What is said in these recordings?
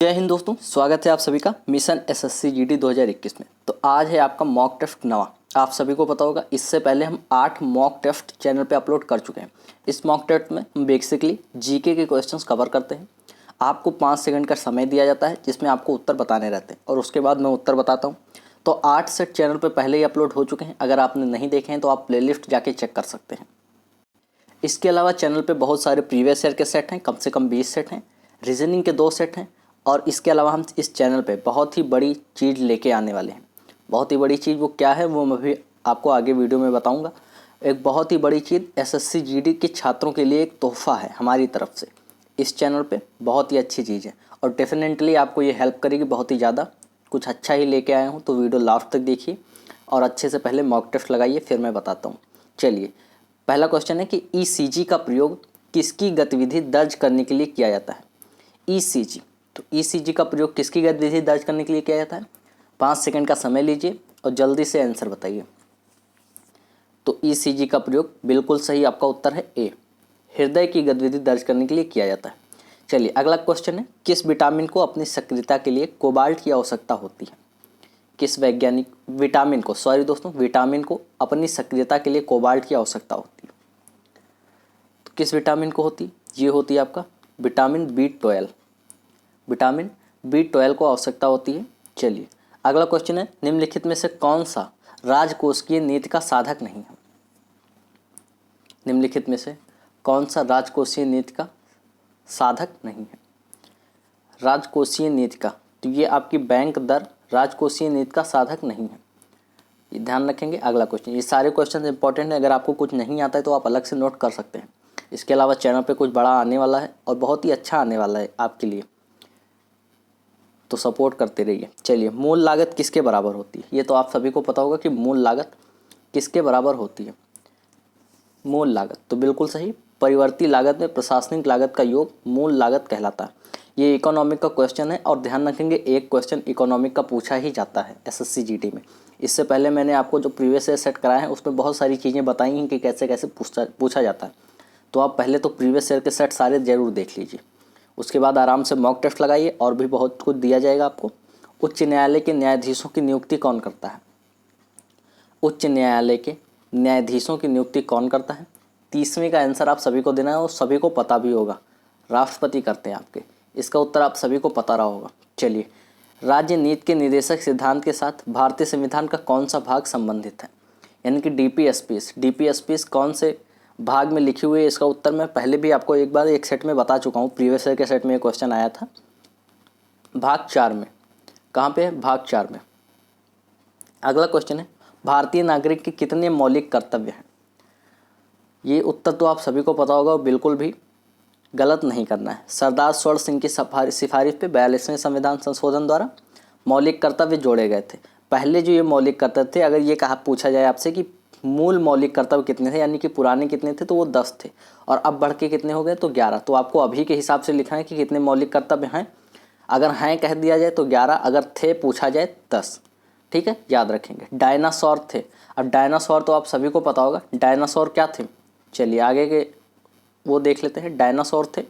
जय हिंद दोस्तों, स्वागत है आप सभी का मिशन एसएससी जीडी 2021 में। तो आज है आपका मॉक टेस्ट नवा। आप सभी को पता होगा, इससे पहले हम 8 मॉक टेस्ट चैनल पे अपलोड कर चुके हैं। इस मॉक टेस्ट में हम बेसिकली जीके के क्वेश्चंस कवर करते हैं। आपको 5 सेकंड का समय दिया जाता है जिसमें आपको उत्तर बताने रहते हैं और उसके बाद मैं उत्तर बताता हूँ। तो 8 सेट चैनल पर पहले ही अपलोड हो चुके हैं। अगर आपने नहीं देखे हैं तो आप प्लेलिस्ट जाके चेक कर सकते हैं। इसके अलावा चैनल पे बहुत सारे प्रीवियस ईयर के सेट हैं, कम से कम 20 सेट हैं, रीजनिंग के 2 सेट हैं। और इसके अलावा हम इस चैनल पे बहुत ही बड़ी चीज़ लेके आने वाले हैं। बहुत ही बड़ी चीज़ वो क्या है वो मैं भी आपको आगे वीडियो में बताऊंगा। एक बहुत ही बड़ी चीज़ एसएससी जीडी के छात्रों के लिए एक तोहफ़ा है हमारी तरफ से। इस चैनल पे बहुत ही अच्छी चीज़ है और डेफिनेटली आपको ये हेल्प करेगी बहुत ही ज़्यादा। कुछ अच्छा ही लेके आया हूँ, तो वीडियो लास्ट तक देखिए और अच्छे से पहले मॉक टेस्ट लगाइए, फिर मैं बताता हूँ। चलिए, पहला क्वेश्चन है कि ईसीजी का प्रयोग किसकी गतिविधि दर्ज करने के लिए किया जाता है। ईसीजी, तो ईसीजी का प्रयोग किसकी गतिविधि दर्ज करने के लिए किया जाता है। 5 सेकंड का समय लीजिए और जल्दी से आंसर बताइए। तो ईसीजी का प्रयोग बिल्कुल सही, आपका उत्तर है ए, हृदय की गतिविधि दर्ज करने के लिए किया जाता है। चलिए, अगला क्वेश्चन है, किस विटामिन को अपनी सक्रियता के लिए कोबाल्ट की आवश्यकता होती है। किस वैज्ञानिक विटामिन को, सॉरी दोस्तों, विटामिन को अपनी सक्रियता के लिए कोबाल्ट की आवश्यकता होती है। तो किस विटामिन को होती, ये होती है आपका विटामिन B12। विटामिन B12 को आवश्यकता होती है। चलिए, अगला क्वेश्चन है, निम्नलिखित में से कौन सा राजकोषीय नीति का साधक नहीं है। निम्नलिखित में से कौन सा राजकोषीय नीति का साधक नहीं है। राजकोषीय नीति का, तो ये आपकी बैंक दर राजकोषीय नीति का साधक नहीं है, ये ध्यान रखेंगे। अगला क्वेश्चन, ये सारे क्वेश्चन इंपॉर्टेंट है, अगर आपको कुछ नहीं आता है तो आप अलग से नोट कर सकते हैं। इसके अलावा चैनल पे कुछ बड़ा आने वाला है और बहुत ही अच्छा आने वाला है आपके लिए, तो सपोर्ट करते रहिए। चलिए, मूल लागत किसके बराबर होती है। ये तो आप सभी को पता होगा कि मूल लागत किसके बराबर होती है। मूल लागत, तो बिल्कुल सही, परिवर्ती लागत में प्रशासनिक लागत का योग मूल लागत कहलाता है। ये इकोनॉमिक का क्वेश्चन है और ध्यान रखेंगे, एक क्वेश्चन इकोनॉमिक का पूछा ही जाता है एसएससी जीडी में। इससे पहले मैंने आपको जो प्रीवियस ईयर सेट कराए हैं उसमें बहुत सारी चीज़ें बताई हैं कि कैसे कैसे पूछा जाता है। तो आप पहले तो प्रीवियस ईयर के सेट सारे ज़रूर देख लीजिए, उसके बाद आराम से मॉक टेस्ट लगाइए और भी बहुत कुछ दिया जाएगा आपको। उच्च न्यायालय के न्यायाधीशों की नियुक्ति कौन करता है। उच्च न्यायालय के न्यायाधीशों की नियुक्ति कौन करता है। 30वीं का आंसर आप सभी को देना है और सभी को पता भी होगा, राष्ट्रपति करते हैं आपके। इसका उत्तर आप सभी को पता रहा होगा। चलिए, राज्य नीति के निर्देशक सिद्धांत के साथ भारतीय संविधान का कौन सा भाग संबंधित है, यानी कि डीपीएसपीएस कौन से भाग में लिखी हुई है। इसका उत्तर मैं पहले भी आपको एक बार एक सेट में बता चुका हूँ, प्रीवियस ईयर के सेट में एक क्वेश्चन आया था, भाग 4 में। कहाँ पे है, भाग 4 में। अगला क्वेश्चन है, भारतीय नागरिक के कितने मौलिक कर्तव्य हैं। ये उत्तर तो आप सभी को पता होगा और बिल्कुल भी गलत नहीं करना है। सरदार स्वर्ण सिंह की सिफारिश पे 42वें संविधान संशोधन द्वारा मौलिक कर्तव्य जोड़े गए थे। पहले जो ये मौलिक कर्तव्य थे, अगर ये कहा पूछा जाए आपसे कि मूल मौलिक कर्तव्य कितने थे, यानी कि पुराने कितने थे, तो वो 10 थे और अब बढ़ के कितने हो गए, तो 11। तो आपको अभी के हिसाब से लिखना है कि कितने मौलिक कर्तव्य हैं। अगर हैं कह दिया जाए तो 11, अगर थे पूछा जाए 10। ठीक है, याद रखेंगे। डायनासोर थे, अब डायनासोर तो आप सभी को पता होगा, डायनासोर क्या थे। चलिए आगे के वो देख लेते हैं। डायनासोर थे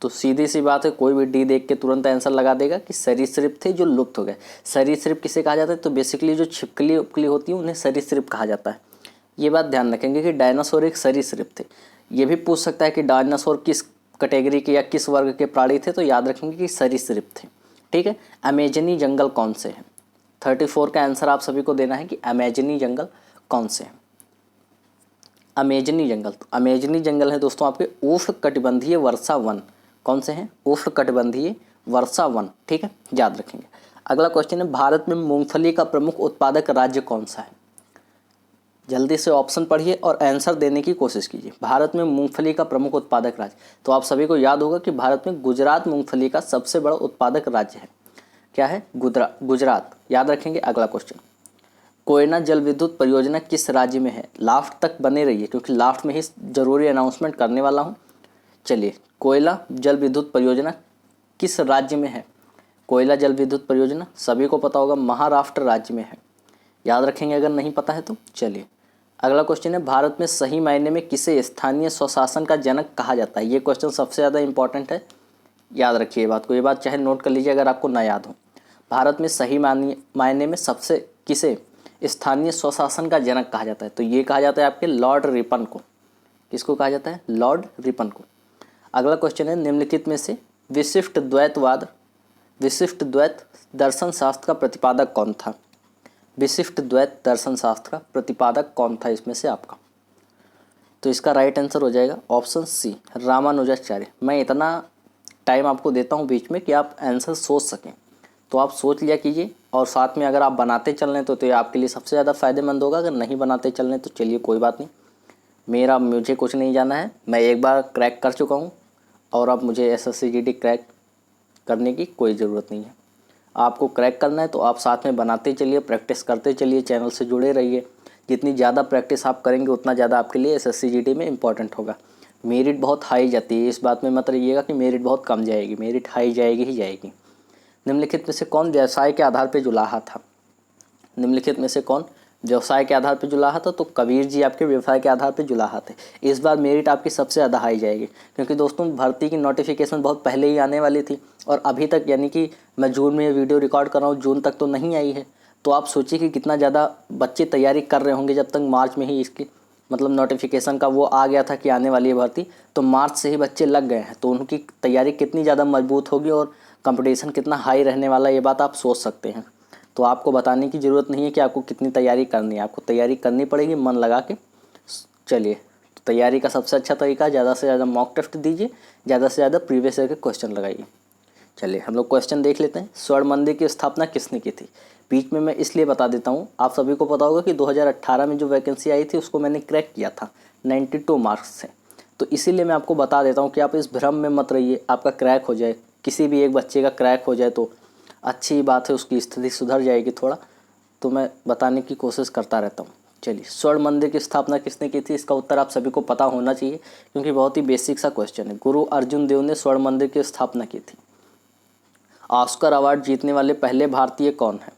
तो सीधी सी बात है, कोई भी डी देख के तुरंत आंसर लगा देगा कि सरीसृप थे जो लुप्त हो गए। सरीसृप किसे कहा जाता है, तो बेसिकली जो छिपकली उपकली होती है उन्हें सरीसृप कहा जाता है। ये बात ध्यान रखेंगे कि डायनासोर एक सरीसृप थे। ये भी पूछ सकता है कि डायनासोर किस कैटेगरी के या किस वर्ग के प्राणी थे, तो याद रखेंगे कि सरीसृप थे। ठीक है, अमेजनी जंगल कौन से हैं। 34 का आंसर आप सभी को देना है कि अमेजनी जंगल कौन से हैं। अमेजनी जंगल, तो अमेजनी जंगल है दोस्तों आपके उष्ण कटिबंधीय वर्षा वन। कौन से हैं, उष्ण कटिबंधीय वर्षा वन। ठीक है, याद रखेंगे। अगला क्वेश्चन है, भारत में मूंगफली का प्रमुख उत्पादक राज्य कौन सा है। जल्दी से ऑप्शन पढ़िए और आंसर देने की कोशिश कीजिए। भारत में मूंगफली का प्रमुख उत्पादक राज्य, तो आप सभी को याद होगा कि भारत में गुजरात मूंगफली का सबसे बड़ा उत्पादक राज्य है। क्या है, गुजरात, याद रखेंगे। अगला क्वेश्चन, कोयना जल विद्युत परियोजना किस राज्य में है। लास्ट तक बने रहिए क्योंकि लास्ट में ही जरूरी अनाउंसमेंट करने वाला हूँ। चलिए, कोयला जल विद्युत परियोजना किस राज्य में है। कोयला जल विद्युत परियोजना सभी को पता होगा, महाराष्ट्र राज्य में है। याद रखेंगे अगर नहीं पता है तो। चलिए, अगला क्वेश्चन है, भारत में सही मायने में किसे स्थानीय स्वशासन का जनक कहा जाता है। ये क्वेश्चन सबसे ज़्यादा इंपॉर्टेंट है, याद रखिए बात को, ये बात चाहे नोट कर लीजिए अगर आपको ना याद हो। भारत में सही मायने में सबसे किसे स्थानीय स्वशासन का जनक कहा जाता है? तो ये कहा जाता है आपके लॉर्ड रिपन को। किसको कहा जाता है? लॉर्ड रिपन को। अगला क्वेश्चन है, निम्नलिखित में से विशिष्ट द्वैत दर्शन शास्त्र का प्रतिपादक कौन था? विशिष्ट द्वैत दर्शन शास्त्र का प्रतिपादक कौन था इसमें से आपका? तो इसका राइट आंसर हो जाएगा ऑप्शन सी, रामानुजाचार्य। मैं इतना टाइम आपको देता हूँ बीच में कि आप आंसर सोच सकें, तो आप सोच लिया कीजिए। और साथ में अगर आप बनाते चल रहे तो ये आपके लिए सबसे ज़्यादा फ़ायदेमंद होगा। अगर नहीं बनाते चल रहे तो चलिए कोई बात नहीं, मुझे कुछ नहीं जाना है, मैं एक बार क्रैक कर चुका हूँ और अब मुझे SSC GD क्रैक करने की कोई ज़रूरत नहीं है। आपको क्रैक करना है तो आप साथ में बनाते चलिए, प्रैक्टिस करते चलिए, चैनल से जुड़े रहिए। जितनी ज़्यादा प्रैक्टिस आप करेंगे उतना ज़्यादा आपके लिए SSC GD में इंपॉर्टेंट होगा। मेरिट बहुत हाई जाती है, इस बात में मत रहिएगा कि मेरिट बहुत कम जाएगी, मेरिट हाई जाएगी ही जाएगी। निम्नलिखित में से कौन व्यवसाय के आधार पर जुलाहा था? निम्नलिखित में से कौन व्यवसाय के आधार पर जुलाहा था? तो कबीर जी आपके व्यवसाय के आधार पर जुलाहा थे। इस बार मेरिट आपकी सबसे ज़्यादा हाई जाएगी, क्योंकि दोस्तों भर्ती की नोटिफिकेशन बहुत पहले ही आने वाली थी और अभी तक, यानी कि मैं जून में ये वीडियो रिकॉर्ड कर रहा हूँ, जून तक तो नहीं आई है। तो आप सोचिए कि कितना ज़्यादा बच्चे तैयारी कर रहे होंगे। जब तक मार्च में ही इसकी मतलब नोटिफिकेशन का वो आ गया था कि आने वाली है भर्ती, तो मार्च से ही बच्चे लग गए हैं, तो उनकी तैयारी कितनी ज़्यादा मजबूत होगी और कंपटीशन कितना हाई रहने वाला है, ये बात आप सोच सकते हैं। तो आपको बताने की ज़रूरत नहीं है कि आपको कितनी तैयारी करनी है, आपको तैयारी करनी पड़ेगी मन लगा के। चलिए, तो तैयारी का सबसे अच्छा तरीका ज़्यादा से ज़्यादा मॉक टेस्ट दीजिए, ज़्यादा से ज़्यादा प्रीवियस ईयर के क्वेश्चन लगाइए। चलिए हम लोग क्वेश्चन देख लेते हैं। स्वर्ण मंदिर की स्थापना किसने की थी? बीच में मैं इसलिए बता देता हूँ, आप सभी को पता होगा कि 2018 में जो वैकेंसी आई थी उसको मैंने क्रैक किया था 92 मार्क्स से। तो इसीलिए मैं आपको बता देता हूँ कि आप इस भ्रम में मत रहिए, आपका क्रैक हो जाए, किसी भी एक बच्चे का क्रैक हो जाए तो अच्छी बात है, उसकी स्थिति सुधर जाएगी थोड़ा, तो मैं बताने की कोशिश करता रहता हूँ। चलिए, स्वर्ण मंदिर की स्थापना किसने की थी? इसका उत्तर आप सभी को पता होना चाहिए, क्योंकि बहुत ही बेसिक सा क्वेश्चन है। गुरु अर्जुन देव ने स्वर्ण मंदिर की स्थापना की थी। ऑस्कर अवार्ड जीतने वाले पहले भारतीय कौन हैं?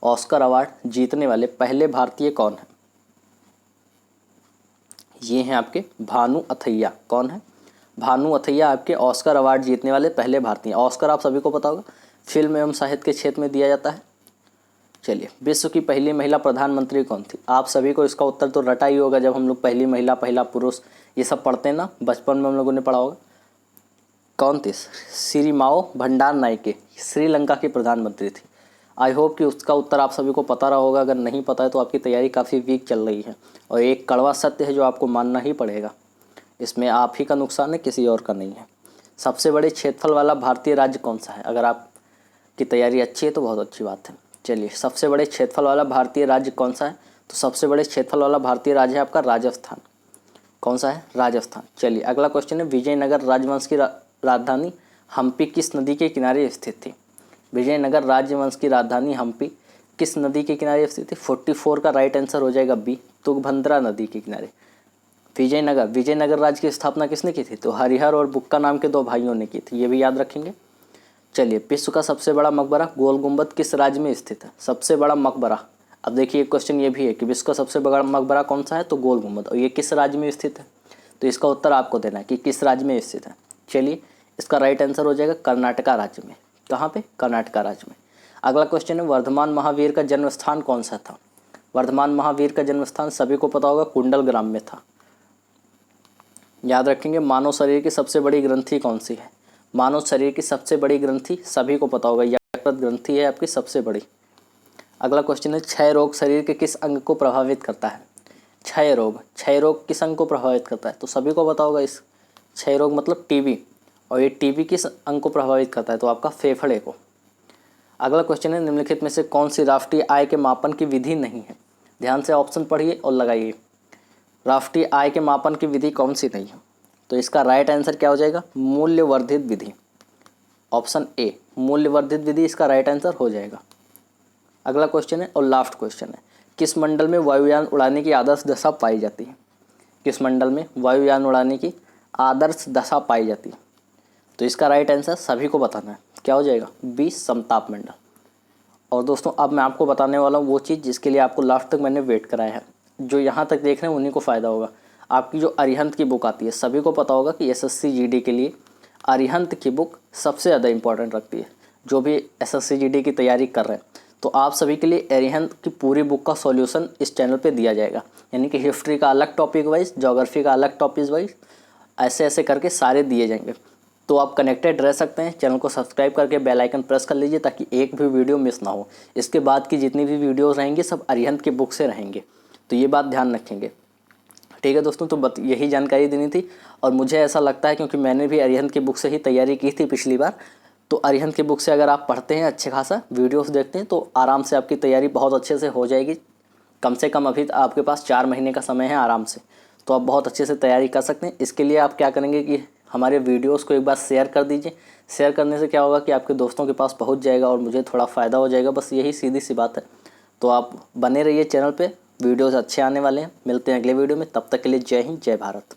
ऑस्कर अवार्ड जीतने वाले पहले भारतीय कौन हैं? ये हैं आपके भानु अथैया। कौन है? भानु अथैया आपके ऑस्कर अवार्ड जीतने वाले पहले भारतीय। ऑस्कर आप सभी को पता होगा, फिल्म एवं साहित्य के क्षेत्र में दिया जाता है। चलिए, विश्व की पहली महिला प्रधानमंत्री कौन थी? आप सभी को इसका उत्तर तो रटा ही होगा, जब हम लोग पहली महिला, पहला पुरुष ये सब पढ़ते हैं ना, बचपन में हम लोगों ने पढ़ा होगा। कौन थी? सिरिमाओ भंडार नायके, श्रीलंका की प्रधानमंत्री थी। आई होप कि उसका उत्तर आप सभी को पता रहा होगा। अगर नहीं पता है तो आपकी तैयारी काफ़ी वीक चल रही है, और एक कड़वा सत्य है जो आपको मानना ही पड़ेगा। इसमें आप ही का नुकसान है, किसी और का नहीं है। सबसे बड़े क्षेत्रफल वाला भारतीय राज्य कौन सा है? अगर आपकी तैयारी अच्छी है तो बहुत अच्छी बात है। चलिए, सबसे बड़े क्षेत्रफल वाला भारतीय राज्य कौन सा है? तो सबसे बड़े क्षेत्रफल वाला भारतीय राज्य है आपका राजस्थान। कौन सा है? राजस्थान। चलिए, अगला क्वेश्चन है, विजयनगर राजवंश की राजधानी हम्पी किस नदी के किनारे स्थित थी? विजयनगर राजवंश की राजधानी हम्पी किस नदी के किनारे स्थित थी? 44 का राइट आंसर हो जाएगा बी, तुंगभद्रा नदी के किनारे। विजयनगर राज्य की स्थापना किसने की थी? तो हरिहर और बुक्का नाम के दो भाइयों ने की थी, ये भी याद रखेंगे। चलिए, विश्व का सबसे बड़ा मकबरा गोल गुंबद किस राज्य में स्थित है? सबसे बड़ा मकबरा, अब देखिए क्वेश्चन ये भी है कि विश्व का सबसे बड़ा मकबरा कौन सा है? तो गोल गुंबद, और ये किस राज्य में स्थित है? तो इसका उत्तर आपको देना है कि किस राज्य में स्थित है। चलिए, इसका राइट आंसर हो जाएगा कर्नाटका राज्य में। कहाँ पे? कर्नाटका राज्य में। अगला क्वेश्चन है, वर्धमान महावीर का जन्म स्थान कौन सा था? वर्धमान महावीर का जन्म स्थान सभी को पता होगा, कुंडल ग्राम में था। याद रखेंगे। मानव शरीर की सबसे बड़ी ग्रंथि कौन सी है? मानव शरीर की सबसे बड़ी ग्रंथि सभी को पता होगा, यकृत ग्रंथि है आपकी सबसे बड़ी। अगला क्वेश्चन है, क्षय रोग शरीर के किस अंग को प्रभावित करता है? क्षय रोग किस अंग को प्रभावित करता है? तो सभी को पता होगा, इस क्षय रोग मतलब टीबी, और ये टीबी किस अंग को प्रभावित करता है? तो आपका फेफड़े को। अगला क्वेश्चन है, निम्नलिखित में से कौन सी राष्ट्रीय आय के मापन की विधि नहीं है? ध्यान से ऑप्शन पढ़िए और लगाइए। राष्ट्रीय आय के मापन की विधि कौन सी नहीं है? तो इसका राइट आंसर क्या हो जाएगा? मूल्य वर्धित विधि। ऑप्शन ए, मूल्य वर्धित विधि इसका राइट आंसर हो जाएगा। अगला क्वेश्चन है और लास्ट क्वेश्चन है, किस मंडल में वायुयान उड़ाने की आदर्श दशा पाई जाती है? किस मंडल में वायुयान उड़ाने की आदर्श दशा पाई जाती है? तो इसका राइट आंसर सभी को बताना है, क्या हो जाएगा? बी, समताप मंडल। और दोस्तों, अब मैं आपको बताने वाला हूँ वो चीज़ जिसके लिए आपको लास्ट तक मैंने वेट कराया है। जो यहाँ तक देख रहे हैं उन्हीं को फ़ायदा होगा। आपकी जो अरिहंत की बुक आती है, सभी को पता होगा कि SSC GD के लिए अरिहंत की बुक सबसे ज़्यादा इम्पोर्टेंट रखती है। जो भी SSC GD की तैयारी कर रहे हैं तो आप सभी के लिए अरिहंत की पूरी बुक का सॉल्यूशन इस चैनल पे दिया जाएगा। यानी कि हिस्ट्री का अलग टॉपिक वाइज, ज्योग्राफी का अलग टॉपिक वाइज, ऐसे ऐसे करके सारे दिए जाएंगे। तो आप कनेक्टेड रह सकते हैं। चैनल को सब्सक्राइब करके बेल आइकन प्रेस कर लीजिए ताकि एक भी वीडियो मिस ना हो। इसके बाद की जितनी भी वीडियोज़ रहेंगी सब अरिहंत की बुक से रहेंगे, तो ये बात ध्यान रखेंगे। ठीक है दोस्तों, तो यही जानकारी देनी थी। और मुझे ऐसा लगता है क्योंकि मैंने भी अरिहंत की बुक से ही तैयारी की थी पिछली बार, तो अरिहंत की बुक से अगर आप पढ़ते हैं, अच्छे खासा वीडियोस देखते हैं, तो आराम से आपकी तैयारी बहुत अच्छे से हो जाएगी। कम से कम अभी आपके पास 4 महीने का समय है आराम से, तो आप बहुत अच्छे से तैयारी कर सकते हैं। इसके लिए आप क्या करेंगे कि हमारे वीडियोस को एक बार शेयर कर दीजिए। शेयर करने से क्या होगा कि आपके दोस्तों के पास पहुंच जाएगा और मुझे थोड़ा फ़ायदा हो जाएगा, बस यही सीधी सी बात है। तो आप बने रहिए चैनल पे, वीडियोस अच्छे आने वाले हैं। मिलते हैं अगले वीडियो में, तब तक के लिए जय हिंद, जय भारत।